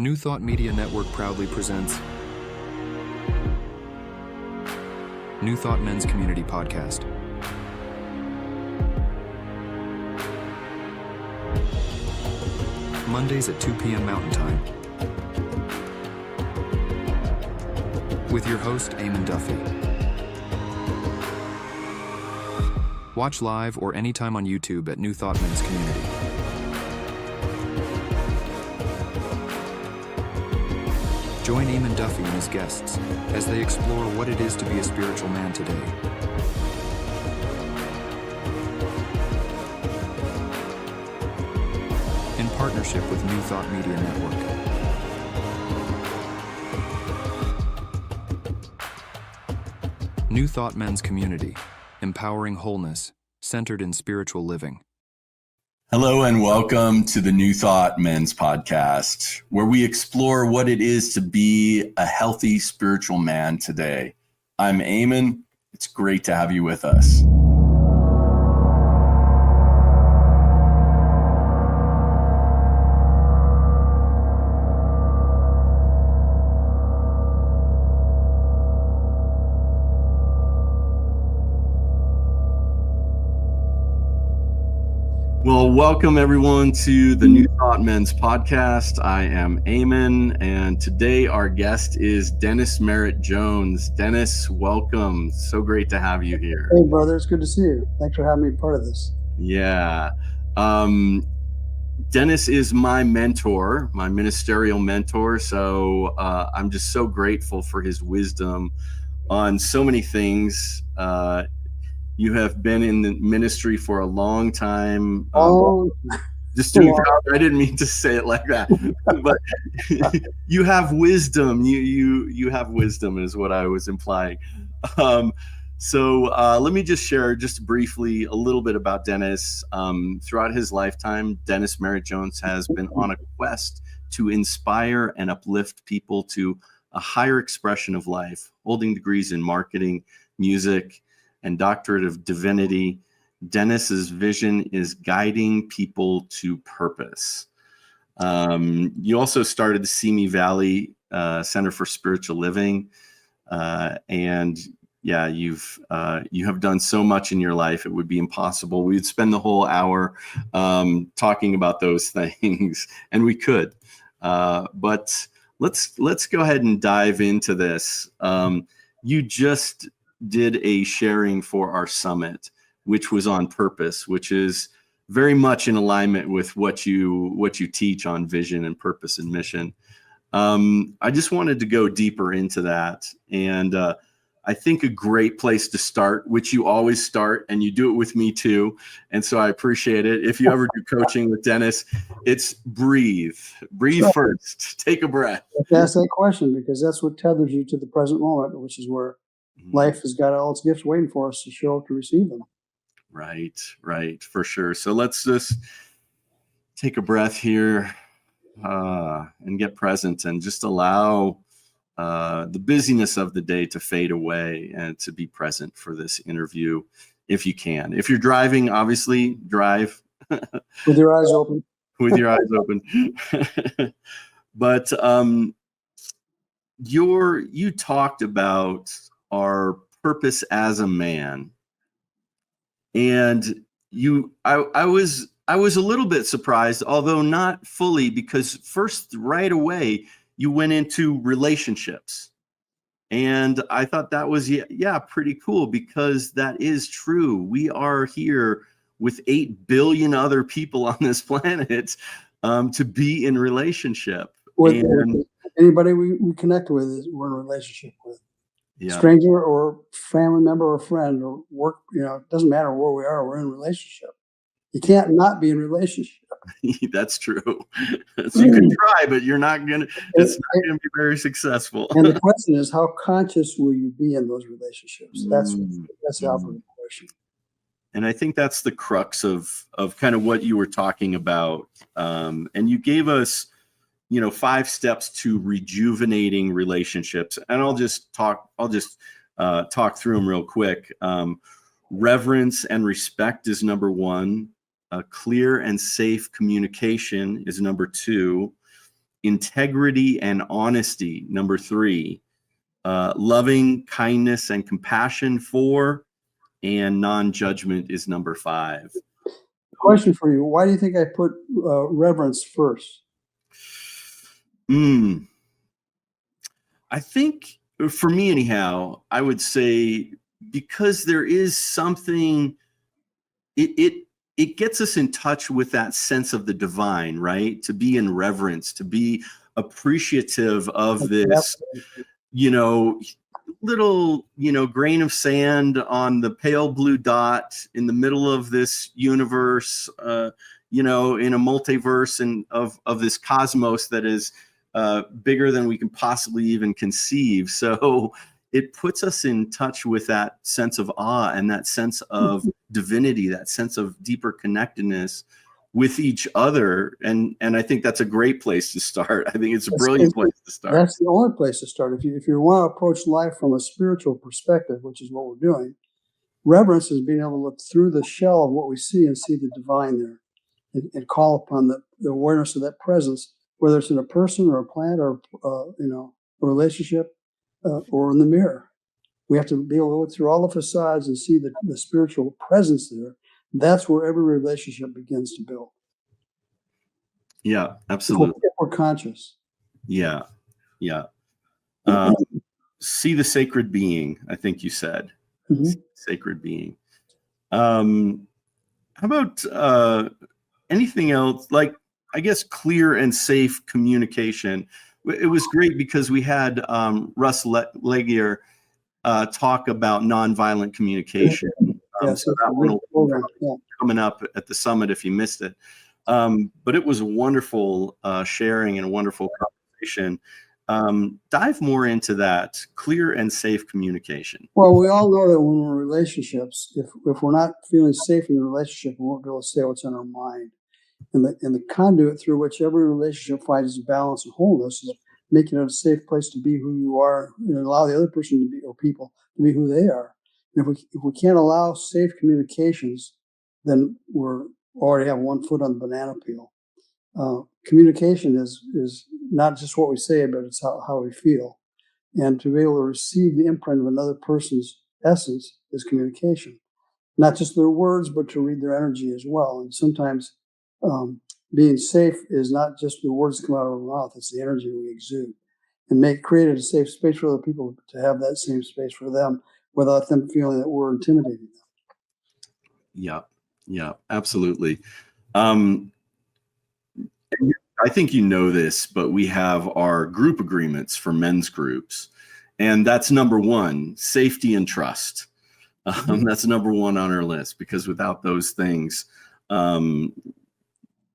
New Thought Media Network proudly presents New Thought Men's Community Podcast. Mondays at 2 p.m. Mountain Time. With your host, Eamon Duffy. Watch live or anytime on YouTube at New Thought Men's Community. Join Eamon Duffy and his guests as they explore what it is to be a spiritual man today. In partnership with New Thought Media Network. New Thought Men's Community, empowering wholeness, centered in spiritual living. Hello and welcome to the New Thought Men's Podcast, where we explore what it is to be a healthy spiritual man today. I'm Eamon. It's great to have you with us. Well, welcome everyone to the New Thought Men's Podcast. I am Eamon, and today our guest is Dennis Merritt Jones. Dennis, welcome. So great to have you here. Hey, brother. It's good to see you. Thanks for having me part of this. Yeah. Dennis is my mentor, my ministerial mentor. So I'm just so grateful for his wisdom on so many things. You have been in the ministry for a long time. Just to be proud, I didn't mean to say it like that, but you have wisdom. You have wisdom is what I was implying. So let me just share just briefly a little bit about Dennis. Throughout his lifetime, Dennis Merritt Jones has been on a quest to inspire and uplift people to a higher expression of life, holding degrees in marketing, music, and doctorate of divinity. Dennis's vision is guiding people to purpose. You also started the Simi Valley Center for Spiritual Living, and yeah, you have done so much in your life. It would be impossible. We'd spend the whole hour talking about those things, and we could. But let's go ahead and dive into this. You just did a sharing for our summit, which was on purpose, which is very much in alignment with what you teach on vision and purpose and mission. I just wanted to go deeper into that. And I think a great place to start, which you always start, and you do it with me too. And so I appreciate it. If you ever do coaching with Dennis, it's breathe sure. First, take a breath. Ask that question because that's what tethers you to the present moment, which is where life has got all its gifts waiting for us to show up to receive them. Right, for sure. So let's just take a breath here and get present and just allow the busyness of the day to fade away and to be present for this interview if you can. If you're driving, obviously drive. With your eyes open. With your eyes open. But you talked about our purpose as a man, and I was a little bit surprised, although not fully, because first right away you went into relationships, and I thought that was pretty cool, because that is true. We are here with 8 billion other people on this planet to be in relationship. And anybody we connect with, we're in a relationship with. Yeah. Stranger or family member or friend or work, it doesn't matter where we are, we're in a relationship. You can't not be in a relationship. That's true. So you can try, but it's not going to be very successful. And the question is, how conscious will you be in those relationships? That's the operative question. And I think that's the crux of kind of what you were talking about. And you gave us 5 steps to rejuvenating relationships. And I'll just talk through them real quick. Reverence and respect is number 1. Clear and safe communication is number 2. integrity and honesty, number 3, loving kindness and compassion, 4, and non-judgment is number 5. Question for you: why do you think I put reverence first? I think, for me anyhow, I would say because there is something, it gets us in touch with that sense of the divine, right? To be in reverence, to be appreciative of this, little, grain of sand on the pale blue dot in the middle of this universe, in a multiverse and of this cosmos that is bigger than we can possibly even conceive. So it puts us in touch with that sense of awe and that sense of divinity, that sense of deeper connectedness with each other. And I think that's a great place to start. I think it's a brilliant place to start. That's the only place to start. If you want to approach life from a spiritual perspective, which is what we're doing, reverence is being able to look through the shell of what we see and see the divine there, and call upon the awareness of that presence, whether it's in a person or a plant or a relationship or in the mirror. We have to be able to look through all the facades and see the spiritual presence there. That's where every relationship begins to build. Yeah, absolutely. If we're conscious. Yeah. See the sacred being, I think you said. Sacred being. How about anything else? Like, I guess clear and safe communication. It was great because we had Russ Legier talk about nonviolent communication. So that one will be coming up at the summit if you missed it. But it was a wonderful sharing and a wonderful conversation. Dive more into that, clear and safe communication. Well, we all know that when we're in relationships, if we're not feeling safe in the relationship, we won't be able to say what's on our mind. And the conduit through which every relationship finds balance and wholeness is making it a safe place to be who you are, and allow the other person to be, or people to be who they are. And if we can't allow safe communications, then we're already have one foot on the banana peel. Communication is not just what we say, but it's how we feel. And to be able to receive the imprint of another person's essence is communication. Not just their words, but to read their energy as well. And sometimes being safe is not just the words that come out of our mouth, it's the energy we exude. And created a safe space for other people to have that same space for them without them feeling that we're intimidating them. Yeah, absolutely. I think you know this, but we have our group agreements for men's groups. And that's number 1, safety and trust. That's number 1 on our list, because without those things,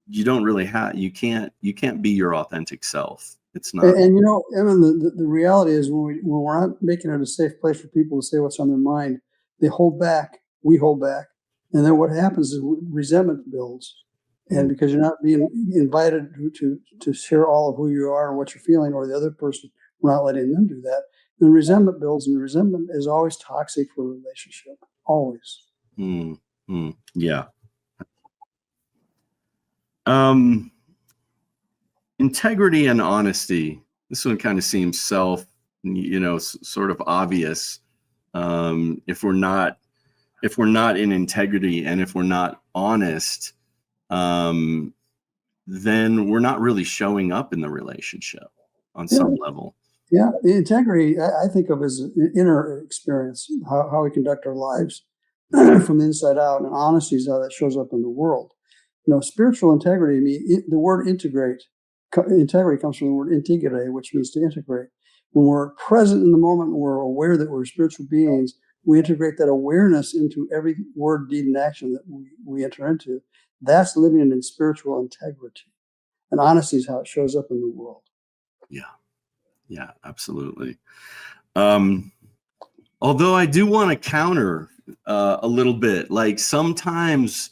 you don't really you can't be your authentic self. It's not. And Evan, the reality is when we're not making it a safe place for people to say what's on their mind, they hold back, we hold back. And then what happens is resentment builds. And because you're not being invited to share all of who you are and what you're feeling, or the other person, we're not letting them do that, then resentment builds, and resentment is always toxic for a relationship. Always. Yeah. Integrity and honesty. This one kind of seems sort of obvious. If we're not in integrity and if we're not honest, then we're not really showing up in the relationship on some level. Yeah, integrity I think of as an inner experience, how we conduct our lives from the inside out, and honesty is how that shows up in the world. Spiritual integrity, the word integrity comes from the word integrate, which means to integrate. When we're present in the moment, and we're aware that we're spiritual beings, we integrate that awareness into every word, deed, and action that we enter into. That's living in spiritual integrity. And honesty is how it shows up in the world. Yeah, absolutely. Although I do want to counter a little bit, like sometimes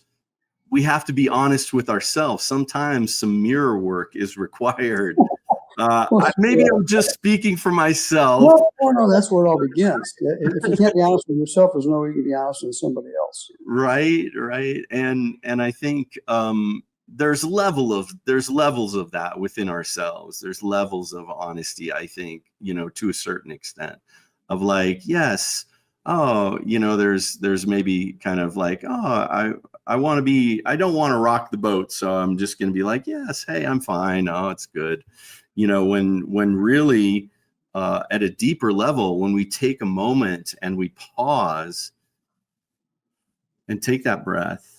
we have to be honest with ourselves. Sometimes some mirror work is required. Maybe I'm just speaking for myself. No, that's where it all begins. If you can't be honest with yourself, there's no way you can be honest with somebody else. Right. And I think there's levels of that within ourselves. There's levels of honesty, I think, to a certain extent, of like, yes, oh, there's maybe kind of like, oh, I don't want to rock the boat, so I'm just going to be like, yes, hey, I'm fine. Oh, it's good. When really at a deeper level, when we take a moment and we pause and take that breath,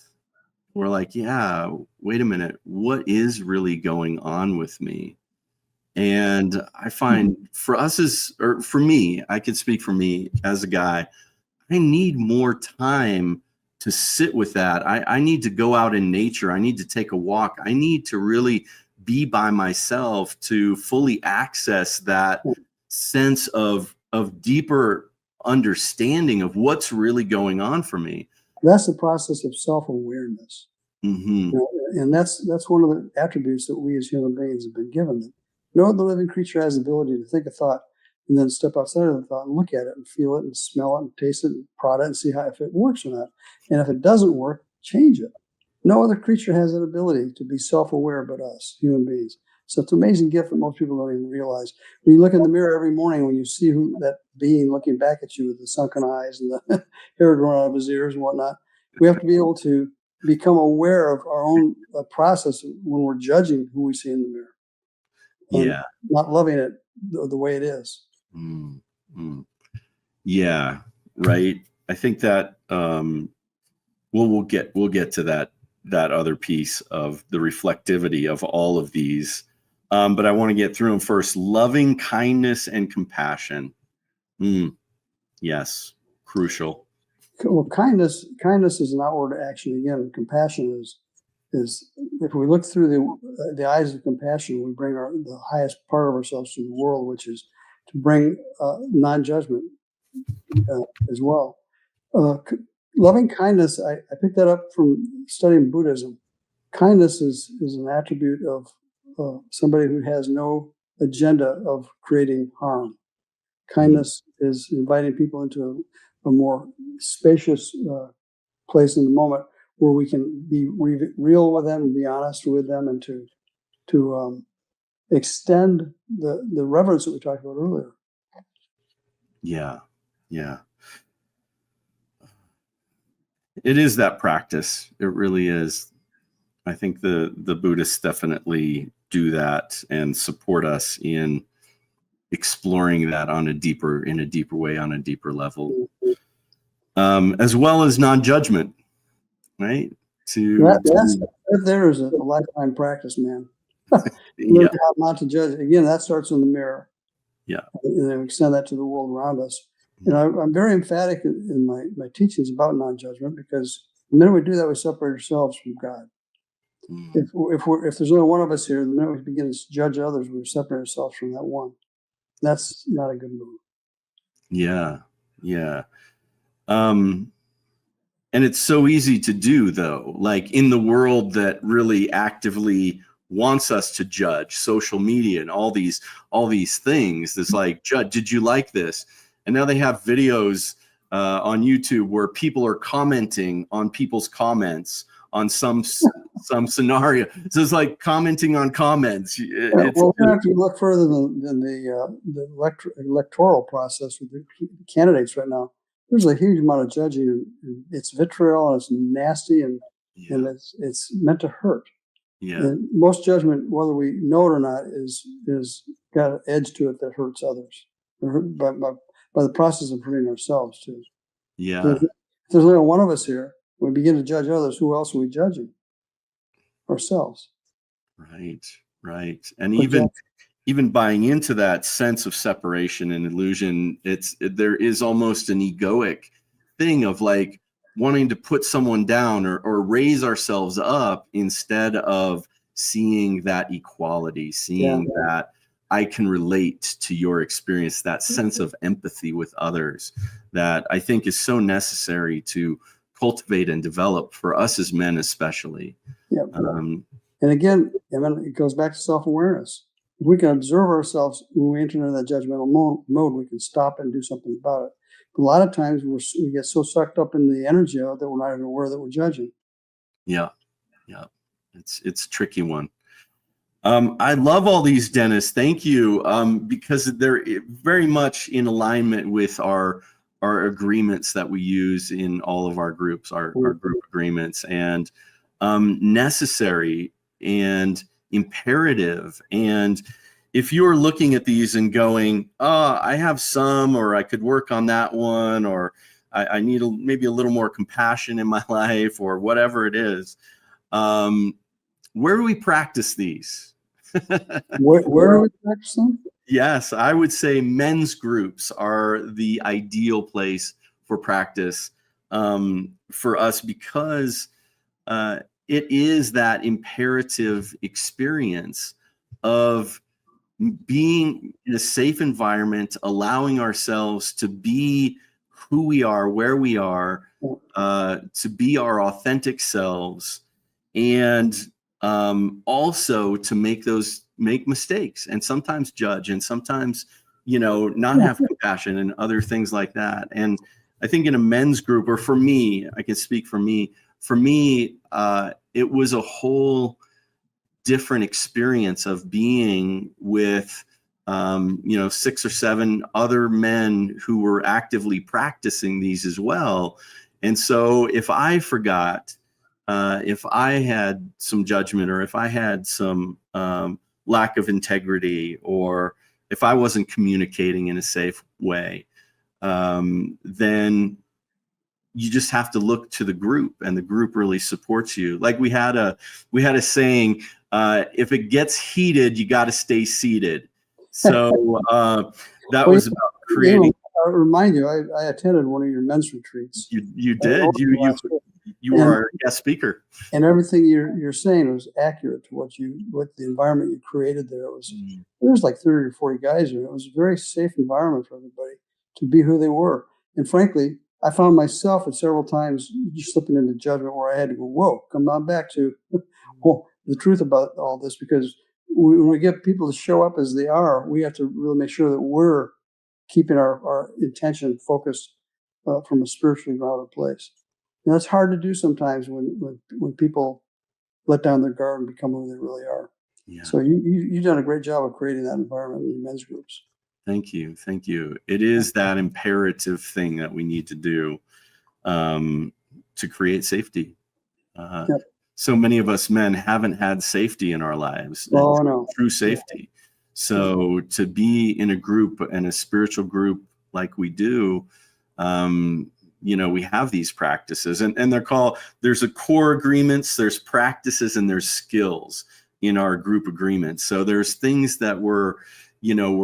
we're like, yeah, wait a minute, what is really going on with me? And I find for me, I could speak for me as a guy, I need more time to sit with that. I need to go out in nature. I need to take a walk. I need to really be by myself to fully access that sense of deeper understanding of what's really going on for me. That's the process of self-awareness. Mm-hmm. And that's one of the attributes that we as human beings have been given. That no other living creature has the ability to think a thought and then step outside of the thought and look at it and feel it and smell it and taste it and prod it and see if it works or not. And if it doesn't work, change it. No other creature has that ability to be self-aware but us, human beings. So it's an amazing gift that most people don't even realize. When you look in the mirror every morning, when you see that being looking back at you with the sunken eyes and the hair growing out of his ears and whatnot, we have to be able to become aware of our own process when we're judging who we see in the mirror. And not loving it the way it is. Mm-hmm. Yeah, right. I think that we'll get to that other piece of the reflectivity of all of these. But I want to get through them first. Loving kindness and compassion. Yes, crucial. Well, kindness is an outward action. Again, compassion is if we look through the eyes of compassion, we bring the highest part of ourselves to the world, which is to bring non-judgment as well. Loving kindness, I picked that up from studying Buddhism. Kindness is an attribute of somebody who has no agenda of creating harm. Kindness is inviting people into a more spacious place in the moment where we can be real with them and be honest with them, and to extend the reverence that we talked about earlier. Yeah. It is that practice. It really is. I think the Buddhists definitely do that and support us in exploring that in a deeper way, on a deeper level, as well as non-judgment, right? There is a lifetime practice, man. Learn how not to judge. Again, that starts in the mirror. Yeah, and then extend that to the world around us. And I'm very emphatic in my teachings about non-judgment, because the minute we do that, we separate ourselves from God. If there's only one of us here, the minute we begin to judge others, we separate ourselves from that one. That's not a good move. Yeah. And it's so easy to do, though, like in the world that really actively wants us to judge, social media and all these things. It's like, judge, did you like this? And now they have videos on YouTube where people are commenting on people's comments on some scenario. So it's like commenting on comments. Well, if you look further than the electoral process with the candidates right now, there's a huge amount of judging, and it's vitriol, and it's nasty, and it's meant to hurt. Yeah. And most judgment, whether we know it or not, is got an edge to it that hurts others. By the process of hurting ourselves too. Yeah. So if there's only one of us here, we begin to judge others. Who else are we judging? Ourselves. Right. And even buying into that sense of separation and illusion, there is almost an egoic thing of like wanting to put someone down or raise ourselves up, instead of seeing that equality, seeing that I can relate to your experience, that sense of empathy with others that I think is so necessary to cultivate and develop for us as men, especially. Yeah. And again, it goes back to self-awareness. If we can observe ourselves when we enter into that judgmental mode, we can stop and do something about it. But a lot of times we get so sucked up in the energy of it that we're not even aware that we're judging. Yeah. It's a tricky one. I love all these, Dennis. Thank you, because they're very much in alignment with our agreements that we use in all of our groups, our group agreements, and necessary and imperative. And if you're looking at these and going, oh, I have some, or I could work on that one, or I need maybe a little more compassion in my life, or whatever it is, where do we practice these? Where do we practice them? Yes, I would say men's groups are the ideal place for practice for us, because it is that imperative experience of being in a safe environment, allowing ourselves to be who we are, where we are, to be our authentic selves, and also to make mistakes, and sometimes judge, and sometimes, not have compassion, and other things like that. And I think in a men's group, or for me, I can speak for me, it was a whole different experience of being with 6 or 7 other men who were actively practicing these as well. And so if I forgot, if I had some judgment, or if I had some lack of integrity, or if I wasn't communicating in a safe way, then you just have to look to the group, and the group really supports you. Like we had a saying, if it gets heated, you got to stay seated. So that was about creating. I'll remind you, I attended one of your men's retreats. You did. You were our guest speaker. And everything you're saying was accurate to what the environment you created there. There was like 30 or 40 guys there. It was a very safe environment for everybody to be who they were. And frankly, I found myself at several times just slipping into judgment where I had to go, whoa, come on back to the truth about all this, because when we get people to show up as they are, we have to really make sure that we're keeping our intention focused from a spiritually grounded place. And that's hard to do sometimes when people let down their guard and become who they really are. Yeah. So you've done a great job of creating that environment in your men's groups. Thank you. It is that imperative thing that we need to do to create safety. Yep. So many of us men haven't had safety in our lives. Oh, no. True safety. So to be in a group, and a spiritual group like we do, we have these practices, and they're called, there's a core agreements, there's practices, and there's skills in our group agreements. So there's things that we're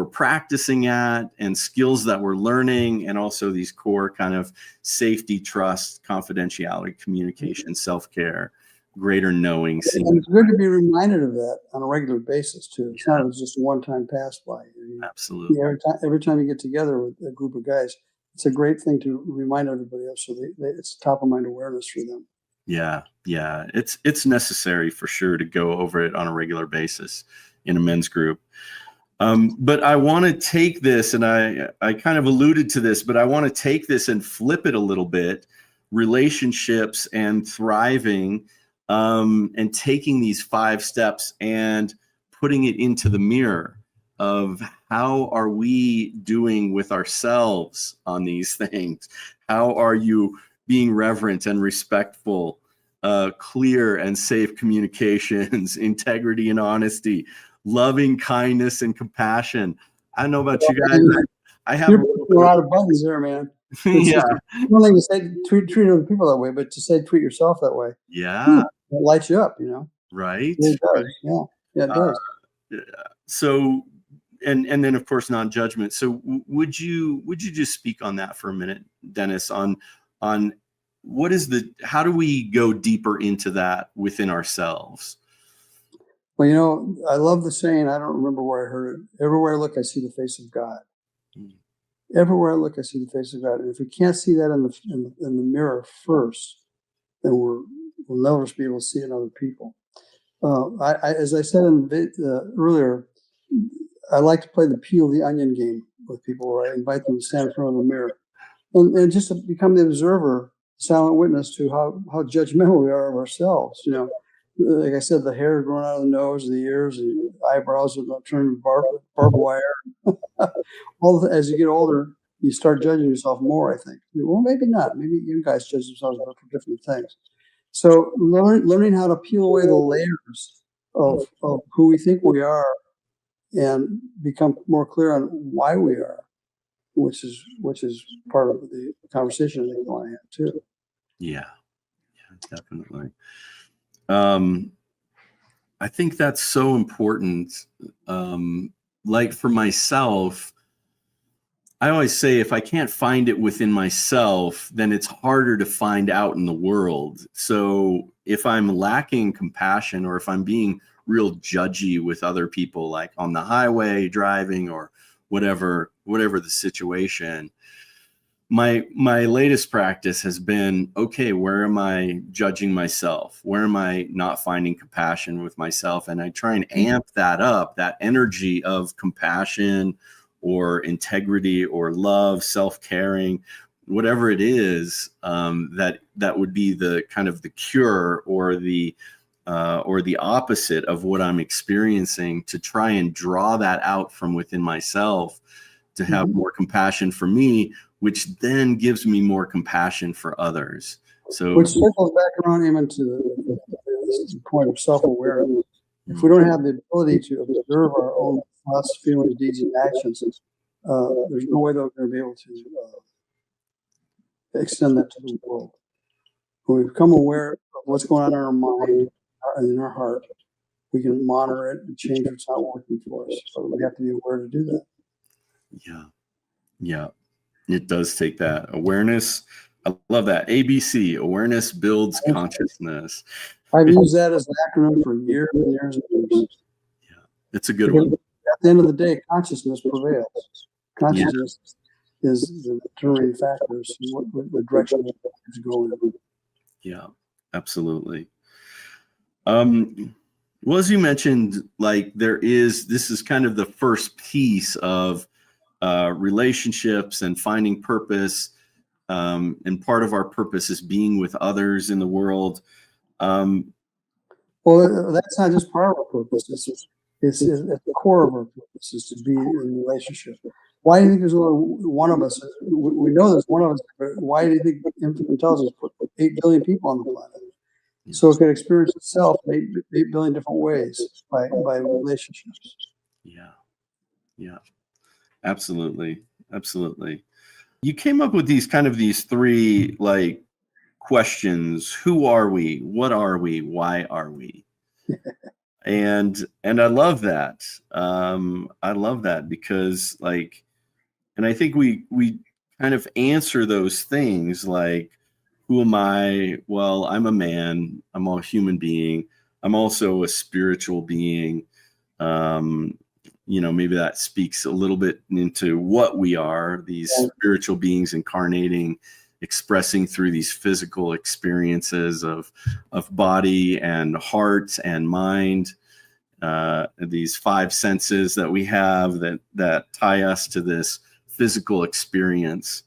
practicing at, and skills that we're learning, and also these core kind of safety, trust, confidentiality, communication, self-care, greater knowing. And it's good to be reminded of that on a regular basis too. It's not just a one-time pass by. Absolutely. Every time you get together with a group of guys, it's a great thing to remind everybody of, so it's top of mind awareness for them. Yeah. It's necessary for sure to go over it on a regular basis in a men's group. But I want to take this, and I kind of alluded to this, but I want to take this and flip it a little bit, relationships and thriving, and taking these 5 steps and putting it into the mirror of how are we doing with ourselves on these things? How are you being reverent and respectful, clear and safe communications, integrity and honesty, loving kindness and compassion? I don't know about you guys. I have a lot of buttons there, man. Yeah. One thing to say, treat other people that way, but to say treat yourself that way. Yeah. It lights you up, Right. It does. Yeah. Yeah, it does. So, and then of course non-judgment. So would you just speak on that for a minute, Dennis, on what is how do we go deeper into that within ourselves? Well, I love the saying, I don't remember where I heard it. Everywhere I look, I see the face of God. Everywhere I look, I see the face of God. And if we can't see that in the mirror first, then we'll never be able to see it in other people. As I said earlier, I like to play the peel the onion game with people, where I invite them to stand in front of the mirror and just to become the observer, silent witness to how judgmental we are of ourselves. like I said, the hair growing out of the nose, the ears, the eyebrows are turning barbed wire. As you get older, you start judging yourself more, I think. Well, maybe not. Maybe you guys judge yourselves for different things. So learning how to peel away the layers of who we think we are and become more clear on why we are, which is part of the conversation I think I want to have too. Yeah, definitely. I think that's so important. Like for myself, I always say if I can't find it within myself, then it's harder to find out in the world. So if I'm lacking compassion, or if I'm being real judgy with other people, like on the highway driving or whatever the situation, my latest practice has been, okay, where am I judging myself? Where am I not finding compassion with myself? And I try and amp that up, that energy of compassion or integrity or love, self-caring, whatever it is, that would be the kind of the cure or the opposite of what I'm experiencing, to try and draw that out from within myself, to have more compassion for me, which then gives me more compassion for others. So, which circles back around even to the point of self-awareness. If we don't have the ability to observe our own thoughts, feelings, deeds, and actions, there's no way that we're going to be able to extend that to the world. When we become aware of what's going on in our mind and in our heart, we can monitor it and change what's not working for us. But we have to be aware to do that. Yeah, it does take that awareness. I love that. ABC, awareness builds consciousness. I've used that as an acronym for years and years and years. Yeah, it's a good one. At the end of the day, consciousness prevails. Consciousness is the determining factors in what direction it's going. Yeah, absolutely. Well, as you mentioned, like this is kind of the first piece of relationships and finding purpose. And part of our purpose is being with others in the world. Well, that's not just part of our purpose. It's at the core of our purpose is to be in a relationship. Why do you think there's only one of us? We know there's one of us, but why do you think infinite intelligence put 8 billion people on the planet? So it can experience itself in 8 billion different ways by relationships. Yeah, absolutely. You came up with these three like questions: who are we? What are we? Why are we? And I love that. I love that because and I think we kind of answer those things like, who am I? Well, I'm a man. I'm a human being. I'm also a spiritual being. Maybe that speaks a little bit into what we are, these spiritual beings incarnating, expressing through these physical experiences of body and heart and mind, these five senses that we have that tie us to this physical experience.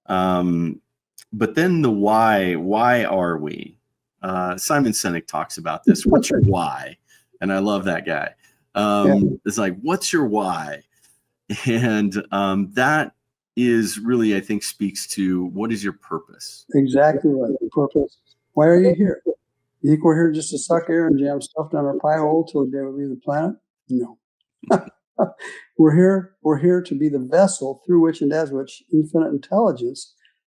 But then the why are we? Simon Sinek talks about this. What's your why? And I love that guy. It's like, what's your why? And that is really, I think, speaks to what is your purpose? Exactly right. Purpose. Why are you here? You think we're here just to suck air and jam stuff down our pie hole till the day we leave the planet? No. We're here to be the vessel through which and as which infinite intelligence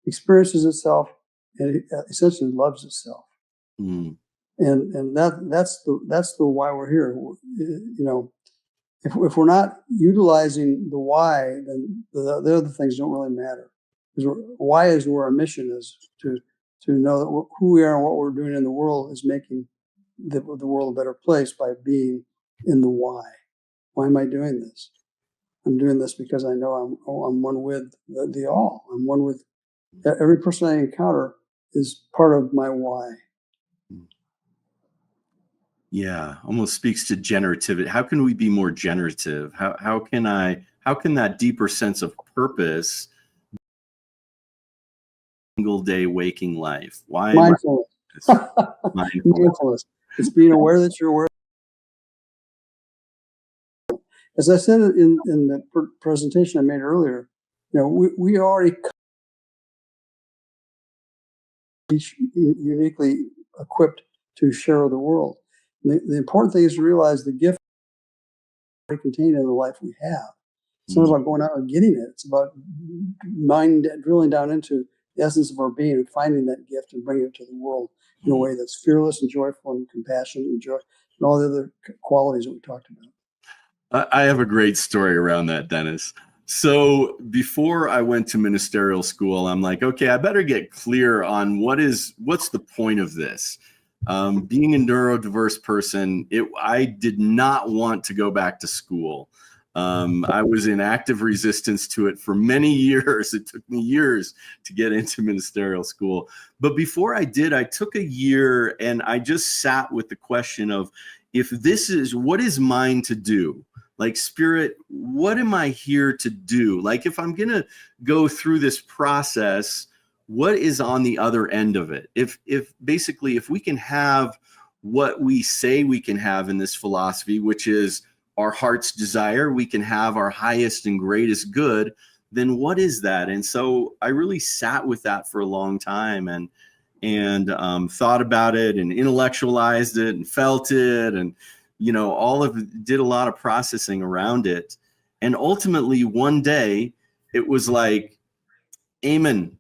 experiences itself and it essentially loves itself. And that's the why we're here. If we're not utilizing the why, then the other things don't really matter. Because why is where our mission is, to know that who we are and what we're doing in the world is making the world a better place by being in the why. Why am I doing this? I'm doing this because I know I'm one with the all. I'm one with every person I encounter is part of my why. Yeah, almost speaks to generativity. How can we be more generative? How can that deeper sense of purpose single day waking life? Why mindfulness? mindfulness? It's being aware that you're aware. As I said in the presentation I made earlier, we already each uniquely equipped to share with the world. The important thing is to realize the gift contained in the life we have. It's not about going out and getting it. It's about drilling down into the essence of our being and finding that gift and bringing it to the world in a way that's fearless and joyful and compassionate and joy and all the other qualities that we talked about. I have a great story around that, Dennis. So before I went to ministerial school, I'm like, okay, I better get clear on what's the point of this. Being a neurodiverse person, I did not want to go back to school. I was in active resistance to it for many years. It took me years to get into ministerial school. But before I did, I took a year and I just sat with the question of, what is mine to do? Like, Spirit, what am I here to do? Like, if I'm going to go through this process, what is on the other end of it? If we can have what we say we can have in this philosophy, which is our heart's desire, we can have our highest and greatest good, then what is that? And so I really sat with that for a long time and thought about it and intellectualized it and felt it and did a lot of processing around it. And ultimately one day it was like, Eamon,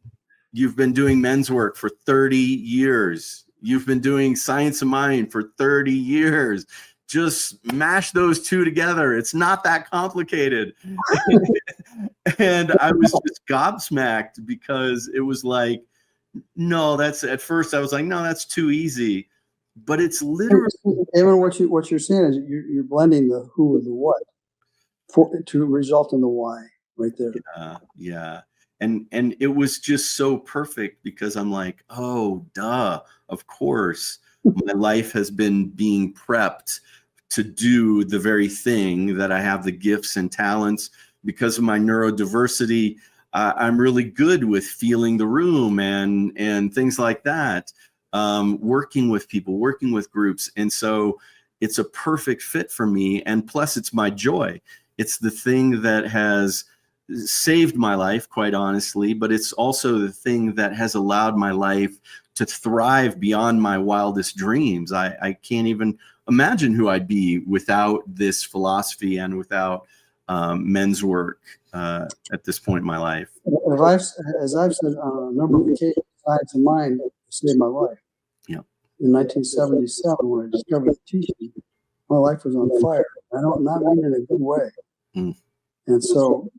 you've been doing men's work for 30 years. You've been doing science of mind for 30 years. Just mash those two together. It's not that complicated. And I was just gobsmacked because it was like, no, at first I was like, no, that's too easy. But it's literally. Even what you're saying is you're blending the who with the what to result in the why right there. Yeah. And it was just so perfect because I'm like, oh, duh, of course. My life has been being prepped to do the very thing that I have the gifts and talents. Because of my neurodiversity, I'm really good with feeling the room and things like that. Working with people, working with groups. And so it's a perfect fit for me. And plus it's my joy. It's the thing that has saved my life, quite honestly, but it's also the thing that has allowed my life to thrive beyond my wildest dreams. I can't even imagine who I'd be without this philosophy and without men's work at this point in my life. As I've said on a number of occasions, science of mind saved my life. Yeah. In 1977, when I discovered teaching, my life was on fire. I don't not mean in a good way. Mm. And so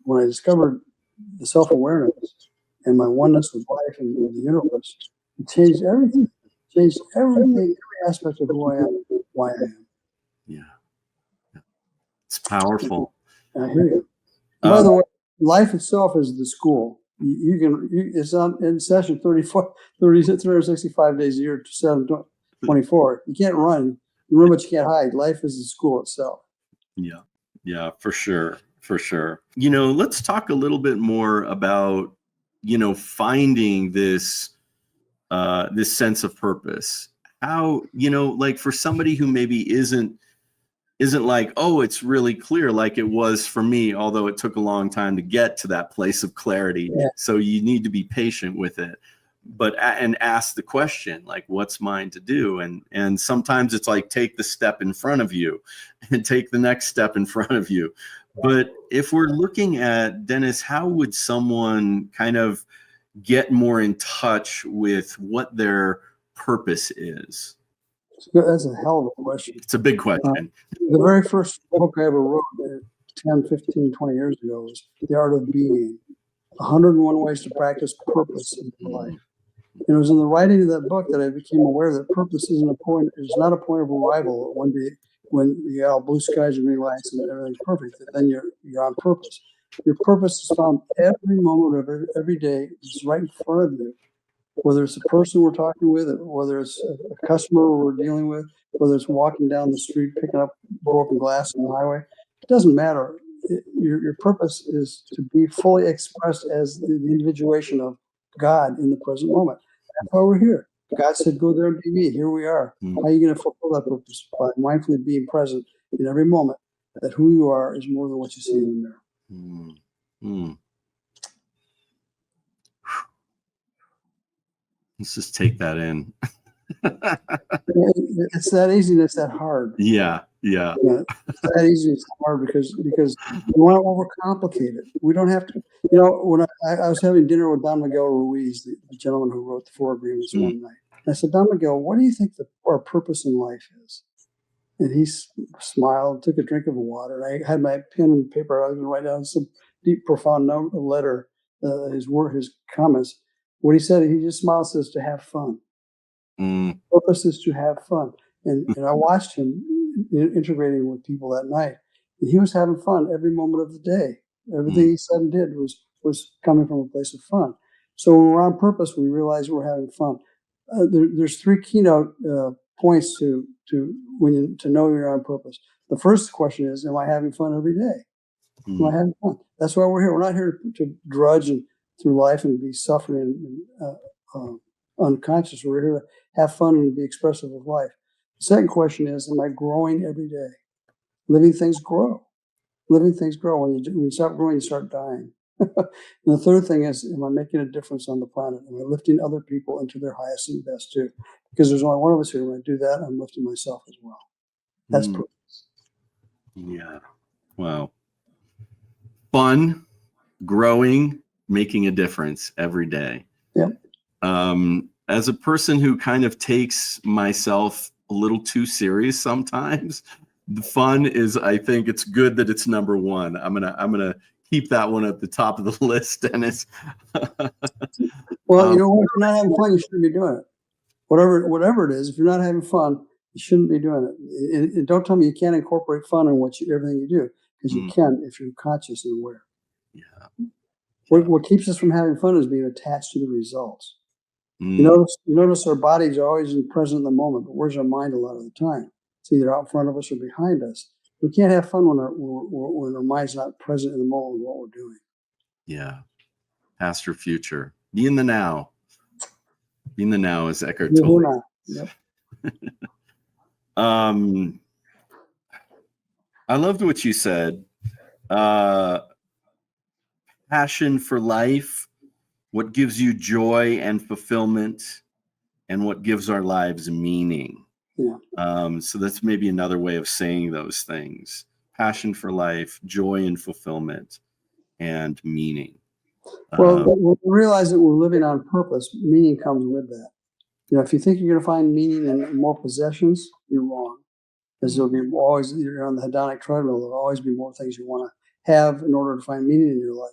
when I discovered the self-awareness and my oneness with life and the universe, it changed everything. Every aspect of who I am, why I am. Yeah. It's powerful. I hear you. By the way, life itself is the school. It's on in session 365 days a year, 7/24. You can't run. You run, but you can't hide. Life is the school itself. Yeah, for sure. Let's talk a little bit more about, finding this sense of purpose. How, like for somebody who maybe isn't like, oh, it's really clear like it was for me, although it took a long time to get to that place of clarity. Yeah. So you need to be patient with it, and ask the question, like, what's mine to do? And sometimes it's like, take the step in front of you and take the next step in front of you. But if we're looking at, Dennis, how would someone kind of get more in touch with what their purpose is? That's a hell of a question. It's a big question. The very first book I ever wrote 10, 15, 20 years ago was The Art of Being, 101 Ways to Practice Purpose in Your Life. And it was in the writing of that book that I became aware that purpose is not a point of arrival. One day when you got blue skies and green lights and everything's perfect, then you're on purpose. Your purpose is found every moment of every day. It's right in front of you. Whether it's a person we're talking with, whether it's a customer we're dealing with, whether it's walking down the street, picking up broken glass on the highway, it doesn't matter. Your purpose is to be fully expressed as the individuation of God in the present moment. That's why we're here. God said, go there and be me. Here we are. How are you going to fulfill that purpose? By mindfully being present in every moment, that who you are is more than what you see in the mirror. Let's just take that in. It's that easy and it's that hard. Yeah. It's that easy and it's hard because we want to overcomplicate it. We don't have to. When I was having dinner with Don Miguel Ruiz, the gentleman who wrote the Four Agreements, one night, I said, Don Miguel, what do you think our purpose in life is? And he smiled, took a drink of water. And I had my pen and paper. I was going to write down some deep, profound letter, his comments. What he said, he just smiled, says, to have fun. Purpose is to have fun. And I watched him integrating with people that night. And he was having fun every moment of the day. Everything he said and did was coming from a place of fun. So when we're on purpose, we realize we're having fun. There's three keynote points to know you're on purpose. The first question is, am I having fun every day? Am I having fun? That's why we're here. We're not here to drudge through life and be suffering and unconscious. We're here to have fun and be expressive of life. The second question is, am I growing every day? Living things grow. Living things grow. When you stop growing, you start dying. And the third thing is, am I making a difference on the planet? Am I lifting other people into their highest and best too? Because there's only one of us here. When I do that, I'm lifting myself as well. That's purpose. Yeah. Wow. Fun, growing, making a difference every day. Yep. As a person who kind of takes myself a little too serious sometimes, the fun is, I think it's good that it's number one. I'm gonna keep that one at the top of the list, Dennis. Well, if you're not having fun, you shouldn't be doing it. Whatever it is, if you're not having fun, you shouldn't be doing it. And don't tell me you can't incorporate fun in everything you do, because you can if you're conscious and aware. Yeah. What keeps us from having fun is being attached to the results. You notice our bodies are always present in the moment, but where's our mind a lot of the time? It's either out in front of us or behind us. We can't have fun when our mind's not present in the moment of what we're doing. Yeah. Past or future. Be in the now. Be in the now, as Eckhart Tolle. Yep. I loved what you said. Passion for life, what gives you joy and fulfillment, and what gives our lives meaning. Yeah. So that's maybe another way of saying those things. Passion for life, joy and fulfillment, and meaning. Well, when we realize that we're living on purpose, meaning comes with that. If you think you're going to find meaning in more possessions, you're wrong. Because you're on the hedonic treadmill. There'll always be more things you want to have in order to find meaning in your life.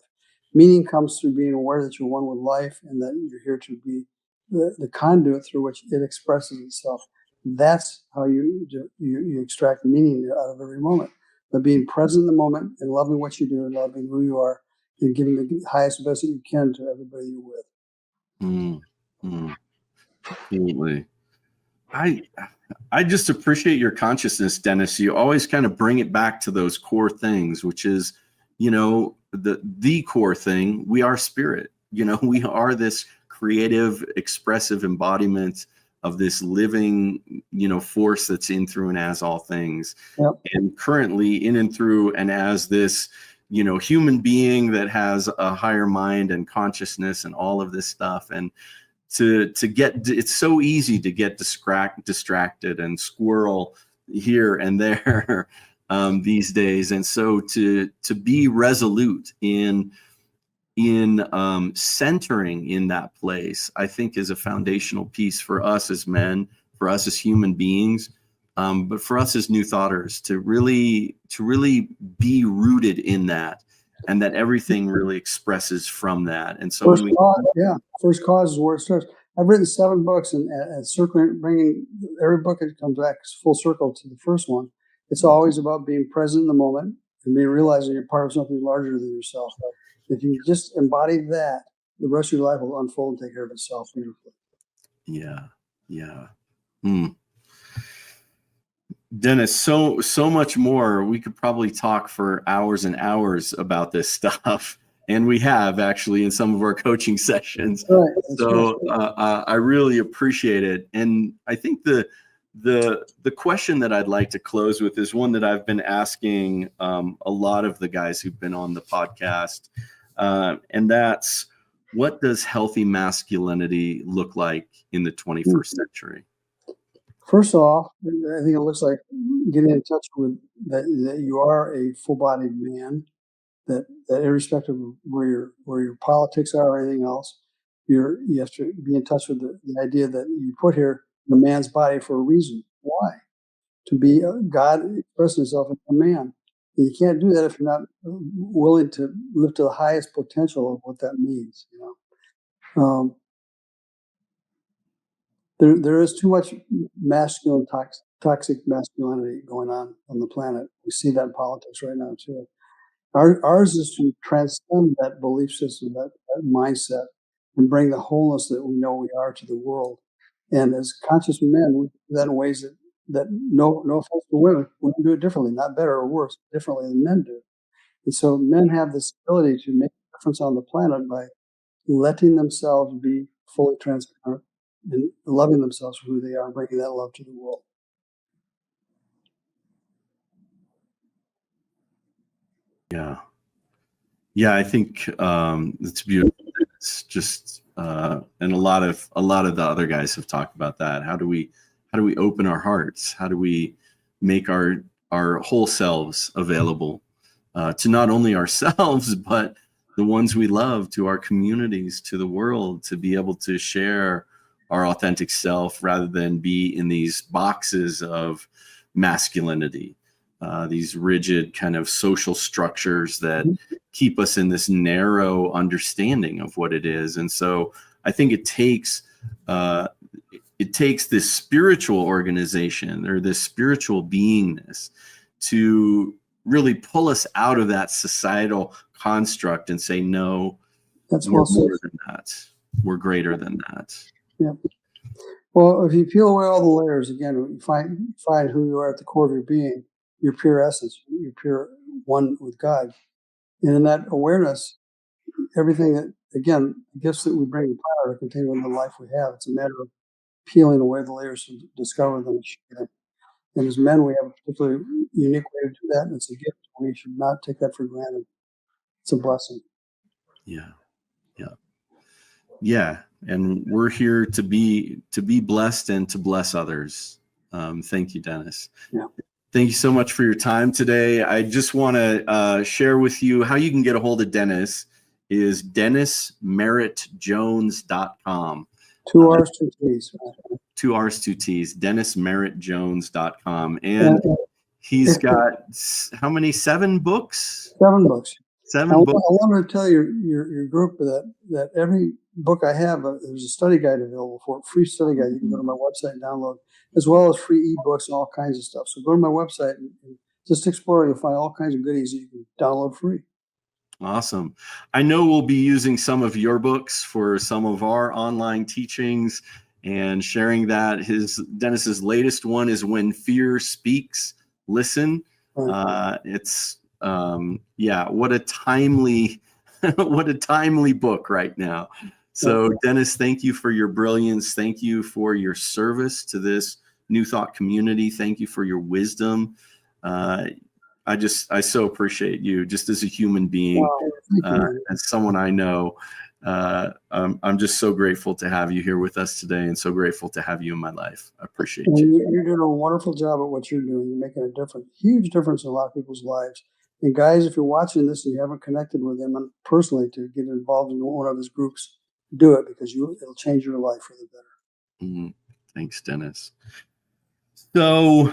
Meaning comes through being aware that you're one with life and that you're here to be the conduit through which it expresses itself. That's how you extract meaning out of every moment. By being present in the moment and loving what you do and loving who you are and giving the highest and best that you can to everybody you're with. Absolutely. I just appreciate your consciousness, Dennis. You always kind of bring it back to those core things, which is, the core thing. We are spirit. We are this creative, expressive embodiment of this living, force that's in, through, and as all things. Yep. And currently in and through and as this, human being that has a higher mind and consciousness and all of this stuff. And it's so easy to get distracted and squirrel here and there these days. And so to be resolute in centering in that place, I think is a foundational piece for us as men, for us as human beings, but for us as new thoughters to really be rooted in that. And that everything really expresses from that. And so first cause is where it starts. I've written 7 books, and bringing every book that comes back full circle to the first one. It's always about being present in the moment and realizing you're part of something larger than yourself. If you just embody that, the rest of your life will unfold and take care of itself beautifully. Yeah. Dennis, so much more. We could probably talk for hours and hours about this stuff. And we have actually in some of our coaching sessions. Right. That's right. So I really appreciate it. And I think the question that I'd like to close with is one that I've been asking a lot of the guys who've been on the podcast. And that's, what does healthy masculinity look like in the 21st century? First off, I think it looks like getting in touch with that you are a full-bodied man, that irrespective of where your politics are or anything else, you have to be in touch with the idea that you put here the man's body for a reason. Why? To be God expressing himself in a man. And you can't do that if you're not willing to live to the highest potential of what that means. There is too much masculine, toxic masculinity going on the planet. We see that in politics right now too. Ours is to transcend that belief system, that mindset, and bring the wholeness that we know we are to the world. And as conscious men, we do that in ways that no offense to women, we can do it differently, not better or worse, differently than men do. And so men have this ability to make a difference on the planet by letting themselves be fully transparent and loving themselves for who they are, bringing that love to the world. Yeah, I think it's beautiful. It's just and a lot of the other guys have talked about that. How do we open our hearts? How do we make our whole selves available to not only ourselves but the ones we love, to our communities, to the world, to be able to share our authentic self rather than be in these boxes of masculinity, these rigid kind of social structures that keep us in this narrow understanding of what it is. And so I think it takes this spiritual organization or this spiritual beingness to really pull us out of that societal construct and say, no, we're more than that. We're greater than that. Yeah. Well, if you peel away all the layers, again, you find who you are at the core of your being, your pure essence, your pure one with God. And in that awareness, everything that, again, the gifts that we bring to power are contained in the life we have. It's a matter of peeling away the layers to discover them and share them. And as men, we have a particularly unique way to do that, and it's a gift. We should not take that for granted. It's a blessing. Yeah. And we're here to be blessed and to bless others. Thank you, Dennis. Yeah. Thank you so much for your time today. I just want to share with you how you can get a hold of Dennis is DennisMerrittJones.com. 2 R's, 2 T's. 2 R's, 2 T's, DennisMerrittJones.com. And he's got how many? 7 books? 7 books. 7 books. I want to tell your group that every book I have, there's a study guide available for it, free study guide. You can go to my website and download, as well as free ebooks and all kinds of stuff. So go to my website and just explore. You'll find all kinds of goodies that you can download free. Awesome. I know we'll be using some of your books for some of our online teachings and sharing that. Dennis's latest one is When Fear Speaks, Listen. It's what a timely book right now. So Dennis, thank you for your brilliance. Thank you for your service to this New Thought community. Thank you for your wisdom. I so appreciate you just as a human being, as someone I know. I'm just so grateful to have you here with us today, and so grateful to have you in my life. I appreciate you. You're doing a wonderful job at what you're doing. You're making a huge difference in a lot of people's lives. And guys, if you're watching this and you haven't connected with him personally to get involved in one of his groups, do it, because it'll change your life for the better. Thanks, Dennis. So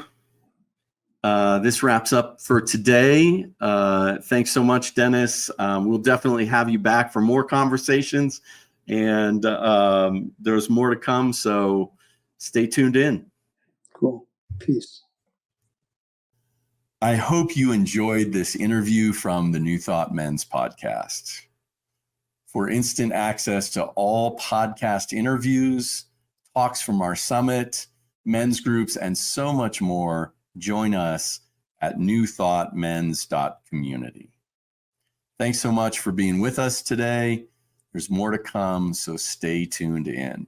this wraps up for today. Thanks so much, Dennis. We'll definitely have you back for more conversations, and there's more to come. So stay tuned in. Cool. Peace. I hope you enjoyed this interview from the New Thought Men's podcast. For instant access to all podcast interviews, talks from our summit, men's groups, and so much more, join us at newthoughtmens.community. Thanks so much for being with us today. There's more to come, so stay tuned in.